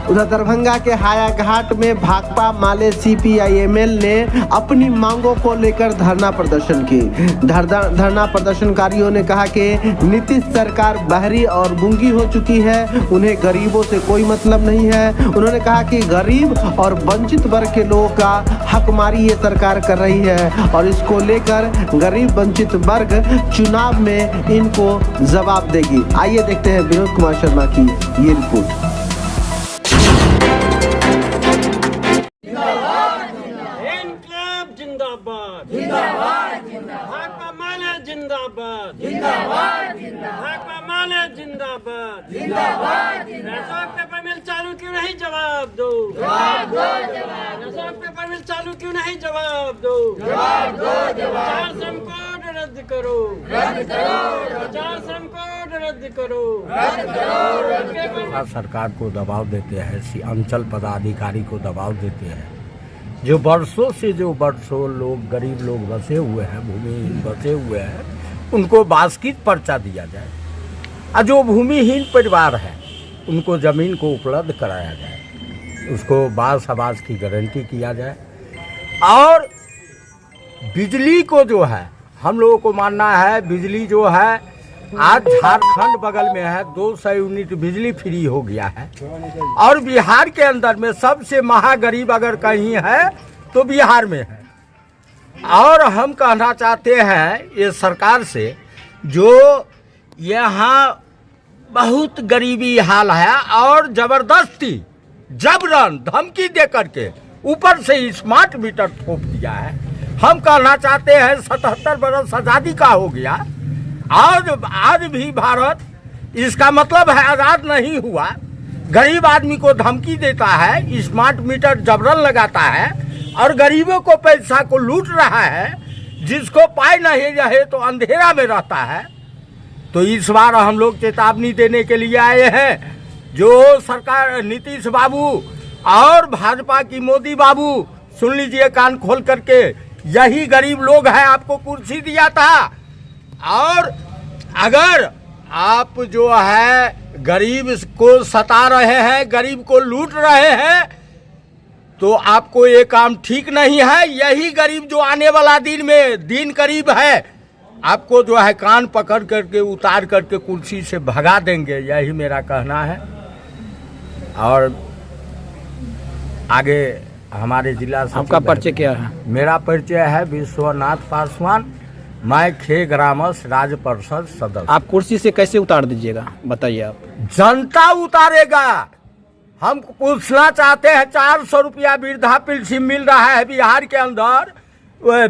उधर दरभंगा के हायाघाट में भाकपा माले CPIML ने अपनी मांगों को लेकर धरना प्रदर्शन की। धरना प्रदर्शनकारियों ने कहा कि नीतीश सरकार बहरी और गूंगी हो चुकी है, उन्हें गरीबों से कोई मतलब नहीं है। उन्होंने कहा कि गरीब और वंचित वर्ग के लोगों का हकमारी ये सरकार कर रही है और इसको लेकर गरीब वंचित वर्ग चुनाव में इनको जवाब देगी। आइए देखते हैं विनोद कुमार शर्मा की ये रिपोर्ट। जिंदाबाद जिंदाबाद भाकपा माले जिंदाबाद जिंदाबाद भाकपा माले जिंदाबाद जिंदाबाद। अशोक पेपर मिल चालू क्यों नहीं, जवाब दो जवाब दो जवाब। अशोक पेपर मिल चालू क्यों नहीं, जवाब दो जवाब दो जवाब। 4 श्रम कोड रद्द करो रद्द करो। 4 श्रम कोड रद्द करो रद्द करो। सरकार को दबाव देते हैं, अंचल पदाधिकारी को दबाव देते हैं। जो वर्षों लोग गरीब लोग बसे हुए हैं, भूमिहीन बसे हुए हैं, उनको बास्किट पर्चा दिया जाए और जो भूमिहीन परिवार है उनको ज़मीन को उपलब्ध कराया जाए, उसको बास आवास की गारंटी किया जाए। और बिजली को जो है, हम लोगों को मानना है बिजली जो है आज झारखंड बगल में है, 200 यूनिट बिजली फ्री हो गया है। और बिहार के अंदर में सबसे महागरीब अगर कहीं है तो बिहार में है। और हम कहना चाहते हैं ये सरकार से, जो यहाँ बहुत गरीबी हाल है और ज़बरदस्ती जबरन धमकी दे करके ऊपर से स्मार्ट मीटर थोप दिया है। हम कहना चाहते हैं 77 बरस आज़ादी का हो गया, आज भी भारत, इसका मतलब है आज़ाद नहीं हुआ। गरीब आदमी को धमकी देता है, स्मार्ट मीटर जबरन लगाता है और गरीबों को पैसा को लूट रहा है। जिसको पाई नहीं रहे तो अंधेरा में रहता है। तो इस बार हम लोग चेतावनी देने के लिए आए हैं। जो सरकार नीतीश बाबू और भाजपा की मोदी बाबू, सुन लीजिए कान खोल करके, यही गरीब लोग हैं आपको कुर्सी दिया था। और अगर आप जो है गरीब को सता रहे हैं, गरीब को लूट रहे हैं, तो आपको ये काम ठीक नहीं है। यही गरीब जो आने वाला दिन करीब है, आपको जो है कान पकड़ करके उतार करके कुर्सी से भगा देंगे, यही मेरा कहना है। और आगे हमारे जिला से आपका परिचय क्या है? मेरा परिचय है विश्वनाथ पासवान, मैं खे ग्रामस राज्य परिषद सदस्य। आप कुर्सी से कैसे उतार दीजिएगा, बताइए आप। जनता उतारेगा। हम पूछना चाहते हैं, 400 रुपया वृद्धा पेंशन मिल रहा है बिहार के अंदर।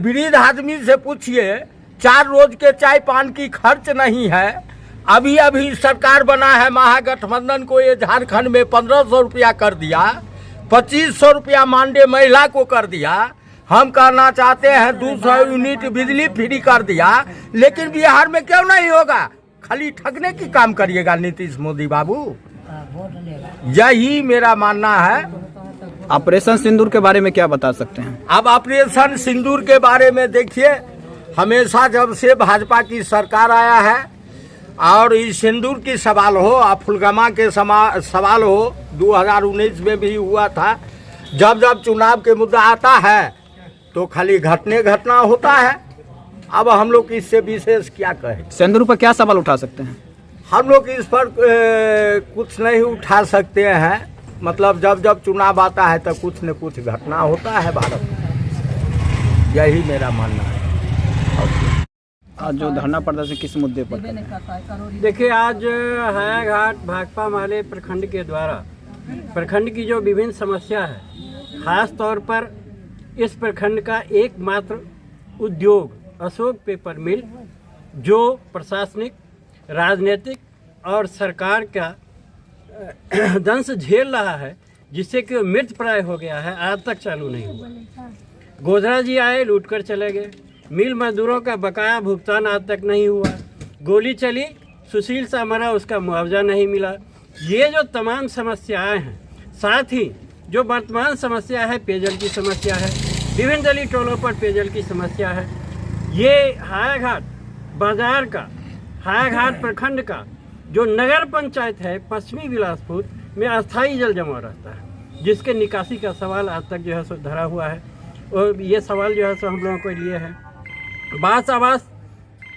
वृद्ध आदमी से पूछिए, 4 रोज के चाय पान की खर्च नहीं है। अभी सरकार बना है महागठबंधन को, ये झारखंड में 1500 रुपया कर दिया, 2500 रुपया मानदेय महिला को कर दिया। हम कहना चाहते हैं 200 यूनिट बिजली फ्री कर दिया, लेकिन बिहार में क्यों नहीं होगा? खाली ठगने की काम करिएगा नीतीश मोदी बाबू, यही मेरा मानना है। ऑपरेशन सिंदूर के बारे में क्या बता सकते हैं? अब ऑपरेशन सिंदूर के बारे में देखिए, हमेशा जब से भाजपा की सरकार आया है और इस सिंदूर की सवाल हो, फुलगमा के सवाल हो, 2019 में भी हुआ था। जब चुनाव के मुद्दा आता है तो खाली घटना होता है। अब हम लोग इससे विशेष क्या कहें? सिंदूर पर क्या सवाल उठा सकते हैं? हम लोग इस पर कुछ नहीं उठा सकते हैं। मतलब जब चुनाव आता है तो कुछ न कुछ घटना होता है भारत में, यही मेरा मानना है। आज जो धरना प्रदर्शन किस मुद्दे पर? देखिए, आज हायाघाट भाकपा माले प्रखंड के द्वारा प्रखंड की जो विभिन्न समस्या है, खास तौर पर इस प्रखंड का एकमात्र उद्योग अशोक पेपर मिल, जो प्रशासनिक, राजनीतिक और सरकार का दंश झेल रहा है, जिससे कि मृत प्राय हो गया है, आज तक चालू नहीं हुआ। गोधरा जी आए, लूट कर चले गए। मिल मजदूरों का बकाया भुगतान आज तक नहीं हुआ। गोली चली, सुशील सा मरा, उसका मुआवजा नहीं मिला। ये जो तमाम समस्याएं हैं, साथ ही जो वर्तमान समस्या है, पेयजल की समस्या है, विभिन्न दलीय टोलों पर पेयजल की समस्या है। ये हायाघाट बाजार का, हायाघाट प्रखंड का जो नगर पंचायत है पश्चिमी बिलासपुर, में अस्थायी जल जमा रहता है, जिसके निकासी का सवाल आज तक जो है सो धरा हुआ है। और ये सवाल जो है सो हम लोगों के लिए है। बास आवास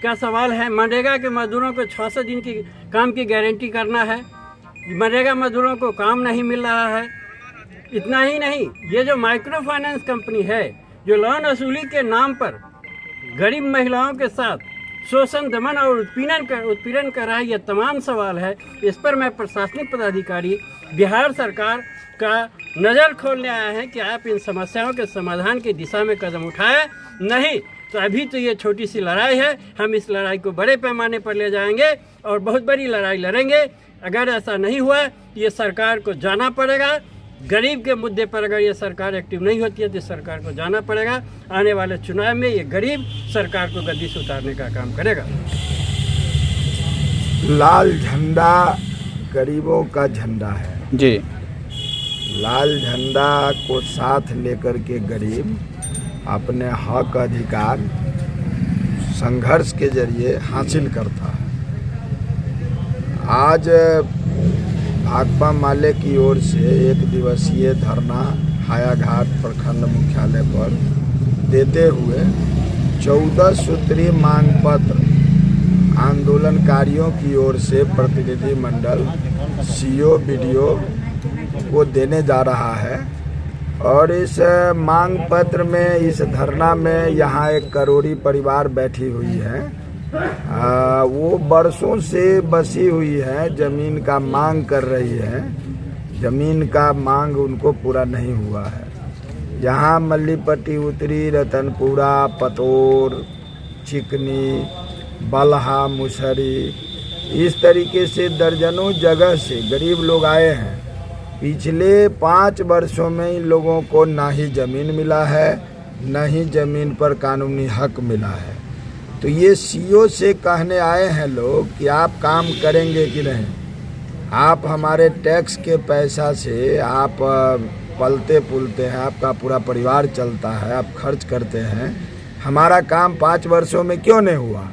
का सवाल है। मनरेगा के मजदूरों को 600 दिन की काम की गारंटी करना है। मनरेगा मजदूरों को काम नहीं मिल रहा है। इतना ही नहीं, ये जो माइक्रो फाइनेंस कंपनी है जो लोन वसूली के नाम पर गरीब महिलाओं के साथ शोषण, दमन और उत्पीड़न कर रहा है, ये तमाम सवाल है। इस पर मैं प्रशासनिक पदाधिकारी बिहार सरकार का नज़र खोलने आया है कि आप इन समस्याओं के समाधान की दिशा में कदम उठाएं। नहीं तो अभी तो ये छोटी सी लड़ाई है, हम इस लड़ाई को बड़े पैमाने पर ले जाएंगे और बहुत बड़ी लड़ाई लड़ेंगे। अगर ऐसा नहीं हुआ तो ये सरकार को जाना पड़ेगा। गरीब के मुद्दे पर अगर ये सरकार एक्टिव नहीं होती है तो सरकार को जाना पड़ेगा। आने वाले चुनाव में ये गरीब सरकार को गद्दी से उतारने का काम करेगा। लाल झंडा गरीबों का झंडा है जी। लाल झंडा को साथ लेकर के गरीब अपने हक अधिकार संघर्ष के जरिए हासिल करता है। आज भाकपा माले की ओर से 1 दिवसीय धरना हायाघाट प्रखंड मुख्यालय पर देते हुए 14 सूत्रीय मांग पत्र आंदोलनकारियों की ओर से प्रतिनिधि मंडल सीओ बीडीओ को देने जा रहा है। और इस मांग पत्र में, इस धरना में यहाँ एक करोड़ी परिवार बैठी हुई है। वो बरसों से बसी हुई है, जमीन का मांग कर रही है। जमीन का मांग उनको पूरा नहीं हुआ है। यहाँ मल्लीपट्टी उत्तरी, रतनपुरा, पतोर, चिकनी, बलहा, मुसहरी, इस तरीके से दर्जनों जगह से गरीब लोग आए हैं। पिछले 5 वर्षों में इन लोगों को ना ही ज़मीन मिला है, ना ही ज़मीन पर कानूनी हक मिला है। तो ये सीओ से कहने आए हैं लोग कि आप काम करेंगे कि नहीं। आप हमारे टैक्स के पैसा से आप पलते पुलते हैं, आपका पूरा परिवार चलता है, आप खर्च करते हैं, हमारा काम 5 वर्षों में क्यों नहीं हुआ?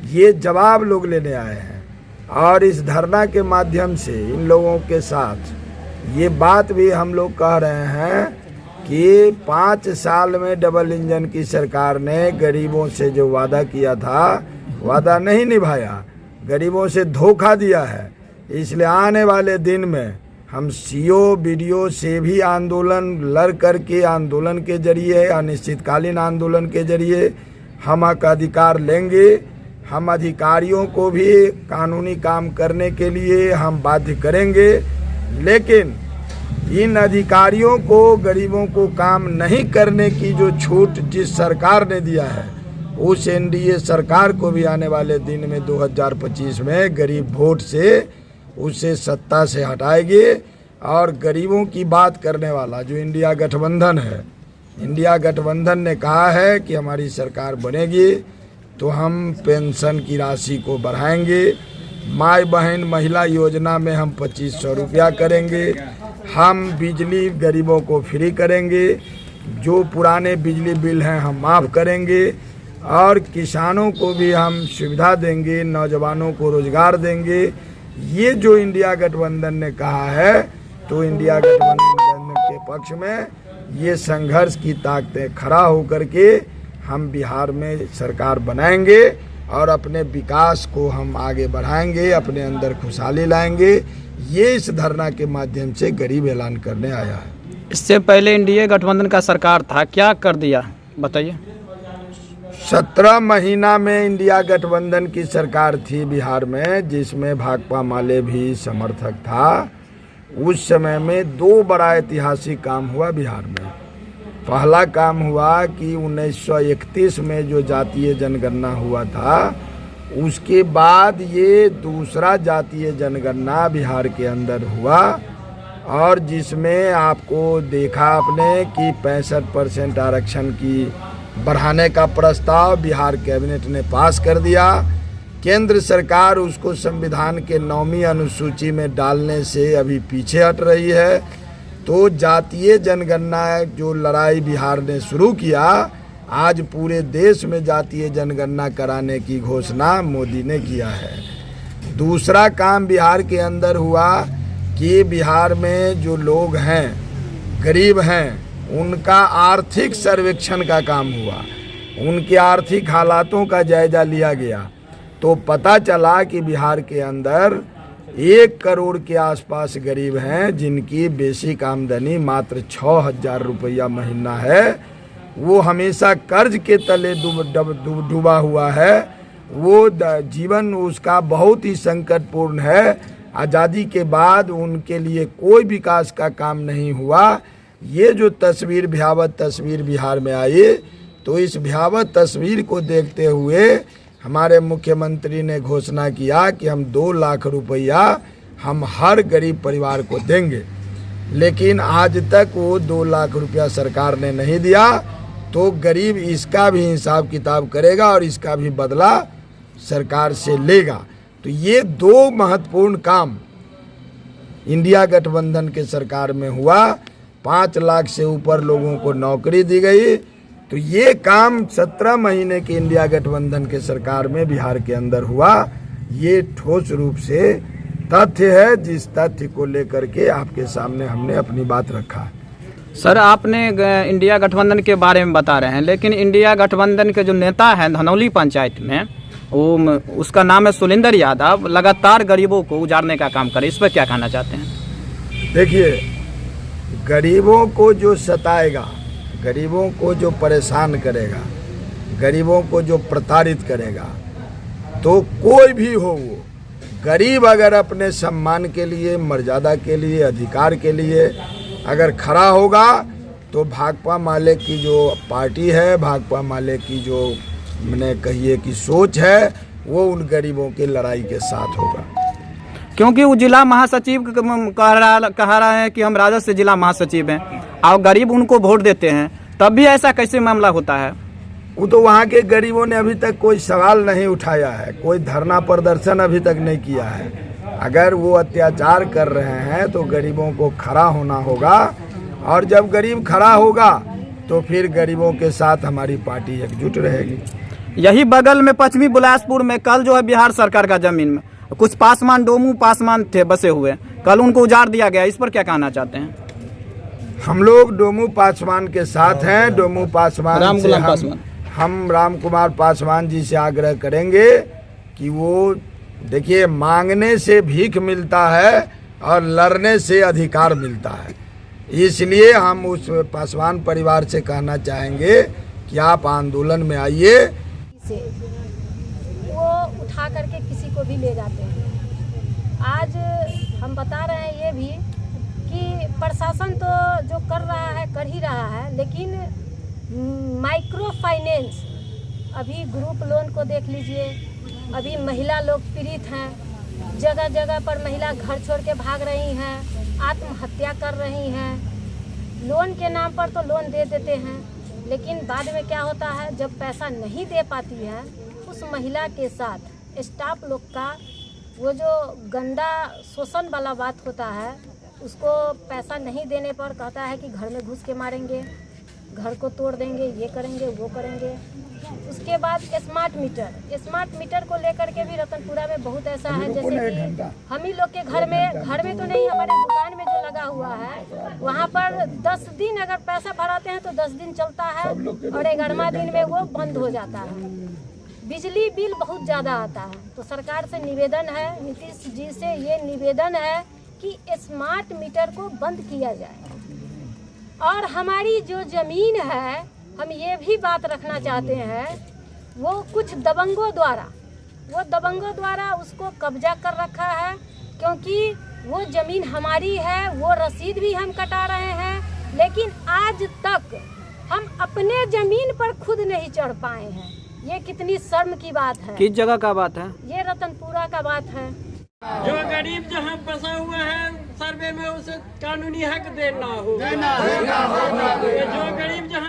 ये जवाब लोग लेने आए हैं। और इस धरना के माध्यम से इन लोगों के साथ ये बात भी हम लोग कह रहे हैं कि 5 साल में डबल इंजन की सरकार ने गरीबों से जो वादा किया था, वादा नहीं निभाया, गरीबों से धोखा दिया है। इसलिए आने वाले दिन में हम सीओ बीडीओ से भी आंदोलन लड़ करके, आंदोलन के जरिए, अनिश्चितकालीन आंदोलन के जरिए हम हक अधिकार लेंगे। हम अधिकारियों को भी कानूनी काम करने के लिए हम बाध्य करेंगे। लेकिन इन अधिकारियों को, गरीबों को काम नहीं करने की जो छूट जिस सरकार ने दिया है, उस एनडीए सरकार को भी आने वाले दिन में 2025 में गरीब वोट से उसे सत्ता से हटाएगी। और गरीबों की बात करने वाला जो इंडिया गठबंधन है, इंडिया गठबंधन ने कहा है कि हमारी सरकार बनेगी तो हम पेंशन की राशि को बढ़ाएंगे। माई बहन महिला योजना में हम 2500 रुपया करेंगे। हम बिजली गरीबों को फ्री करेंगे। जो पुराने बिजली बिल हैं हम माफ़ करेंगे। और किसानों को भी हम सुविधा देंगे, नौजवानों को रोजगार देंगे। ये जो इंडिया गठबंधन ने कहा है, तो इंडिया गठबंधन के पक्ष में ये संघर्ष की ताकतें खड़ा होकर के हम बिहार में सरकार बनाएंगे और अपने विकास को हम आगे बढ़ाएंगे, अपने अंदर खुशहाली लाएंगे। ये इस धरना के माध्यम से गरीब ऐलान करने आया है। इससे पहले इंडिया गठबंधन का सरकार था, क्या कर दिया बताइए। 17 महीना में इंडिया गठबंधन की सरकार थी बिहार में, जिसमें भाकपा माले भी समर्थक था। उस समय में 2 बड़ा ऐतिहासिक काम हुआ बिहार में। पहला काम हुआ कि 1931 में जो जातीय जनगणना हुआ था, उसके बाद ये दूसरा जातीय जनगणना बिहार के अंदर हुआ, और जिसमें आपको देखा आपने कि 65% आरक्षण की बढ़ाने का प्रस्ताव बिहार कैबिनेट ने पास कर दिया। केंद्र सरकार उसको संविधान के 9वीं अनुसूची में डालने से अभी पीछे हट रही है। तो जातीय जनगणना जो लड़ाई बिहार ने शुरू किया, आज पूरे देश में जातीय जनगणना कराने की घोषणा मोदी ने किया है। दूसरा काम बिहार के अंदर हुआ कि बिहार में जो लोग हैं, गरीब हैं, उनका आर्थिक सर्वेक्षण का काम हुआ, उनके आर्थिक हालातों का जायजा लिया गया, तो पता चला कि बिहार के अंदर 1 करोड़ के आसपास गरीब हैं जिनकी बेसिक आमदनी मात्र 6,000 रुपया महीना है। वो हमेशा कर्ज के तले डूबा हुआ है। वो जीवन उसका बहुत ही संकटपूर्ण है। आज़ादी के बाद उनके लिए कोई विकास का काम नहीं हुआ। ये जो तस्वीर, भयावह तस्वीर बिहार में आई, तो इस भयावह तस्वीर को देखते हुए हमारे मुख्यमंत्री ने घोषणा किया कि हम 2 लाख रुपया हम हर गरीब परिवार को देंगे। लेकिन आज तक वो 2 लाख रुपया सरकार ने नहीं दिया। तो गरीब इसका भी हिसाब किताब करेगा और इसका भी बदला सरकार से लेगा। तो ये 2 महत्वपूर्ण काम इंडिया गठबंधन के सरकार में हुआ। 5 लाख से ऊपर लोगों को नौकरी दी गई। तो ये काम 17 महीने के इंडिया गठबंधन के सरकार में बिहार के अंदर हुआ। ये ठोस रूप से तथ्य है, जिस तथ्य को लेकर के आपके सामने हमने अपनी बात रखा। सर, आपने इंडिया गठबंधन के बारे में बता रहे हैं, लेकिन इंडिया गठबंधन के जो नेता हैं धनौली पंचायत में, वो उसका नाम है सुलिंदर यादव, लगातार गरीबों को उजाड़ने का काम करे। इस पर क्या कहना चाहते हैं? देखिए, गरीबों को जो सताएगा, गरीबों को जो परेशान करेगा, गरीबों को जो प्रताड़ित करेगा, तो कोई भी हो, वो गरीब अगर अपने सम्मान के लिए, मर्यादा के लिए, अधिकार के लिए अगर खड़ा होगा, तो भाकपा माले की जो पार्टी है, भाकपा माले की जो मैंने कहिए कि सोच है, वो उन गरीबों की लड़ाई के साथ होगा। क्योंकि वो जिला महासचिव कह रहा है कि हम राजद से जिला महासचिव हैं और गरीब उनको वोट देते हैं, तब भी ऐसा कैसे मामला होता है? वो तो वहाँ के गरीबों ने अभी तक कोई सवाल नहीं उठाया है, कोई धरना प्रदर्शन अभी तक नहीं किया है। अगर वो अत्याचार कर रहे हैं तो गरीबों को खड़ा होना होगा, और जब गरीब खड़ा होगा तो फिर गरीबों के साथ हमारी पार्टी एकजुट रहेगी। यही बगल में पश्चिमी बिलासपुर में कल जो है बिहार सरकार का जमीन में कुछ पासवान, डोमू पासवान थे बसे हुए, कल उनको उजाड़ दिया गया। इस पर क्या कहना चाहते हैं? हम लोग डोमू पासवान के साथ हैं। डोमू पासवान हम राम कुमार पासवान जी से आग्रह करेंगे कि वो, देखिए, मांगने से भीख मिलता है और लड़ने से अधिकार मिलता है। इसलिए हम उस पासवान परिवार से कहना चाहेंगे कि आप आंदोलन में आइए। वो उठा करके किसी को भी ले जाते हैं। आज हम बता रहे हैं ये भी कि प्रशासन तो जो कर रहा है कर ही रहा है, लेकिन माइक्रो फाइनेंस, अभी ग्रुप लोन को देख लीजिए, अभी महिला लोग पीड़ित हैं, जगह जगह पर महिला घर छोड़ के भाग रही हैं, आत्महत्या कर रही हैं। लोन के नाम पर तो लोन दे देते हैं, लेकिन बाद में क्या होता है, जब पैसा नहीं दे पाती है, उस महिला के साथ स्टाफ लोग का वो जो गंदा शोषण वाला बात होता है, उसको पैसा नहीं देने पर कहता है कि घर में घुस के मारेंगे, घर को तोड़ देंगे, ये करेंगे, वो करेंगे। उसके बाद स्मार्ट मीटर को लेकर के भी रतनपुरा में बहुत ऐसा है, जैसे कि हम ही लोग के घर में तो नहीं, हमारे दुकान में जो लगा हुआ है वहाँ पर 10 दिन अगर पैसा भराते हैं तो 10 दिन चलता है और 11वां दिन में वो बंद हो जाता है। बिजली बिल बहुत ज़्यादा आता है। तो सरकार से निवेदन है, नीतीश जी से ये निवेदन है कि स्मार्ट मीटर को बंद किया जाए। और हमारी जो ज़मीन है, हम ये भी बात रखना चाहते हैं, वो कुछ दबंगों द्वारा उसको कब्जा कर रखा है, क्योंकि वो ज़मीन हमारी है, वो रसीद भी हम कटा रहे हैं, लेकिन आज तक हम अपने ज़मीन पर खुद नहीं चढ़ पाए हैं। ये कितनी शर्म की बात है। किस जगह का बात है? ये रतनपुरा का बात है। जो गरीब जहाँ बसा हुआ है सर्वे में उसे कानूनी हक देना होगा। जो गरीब जहाँ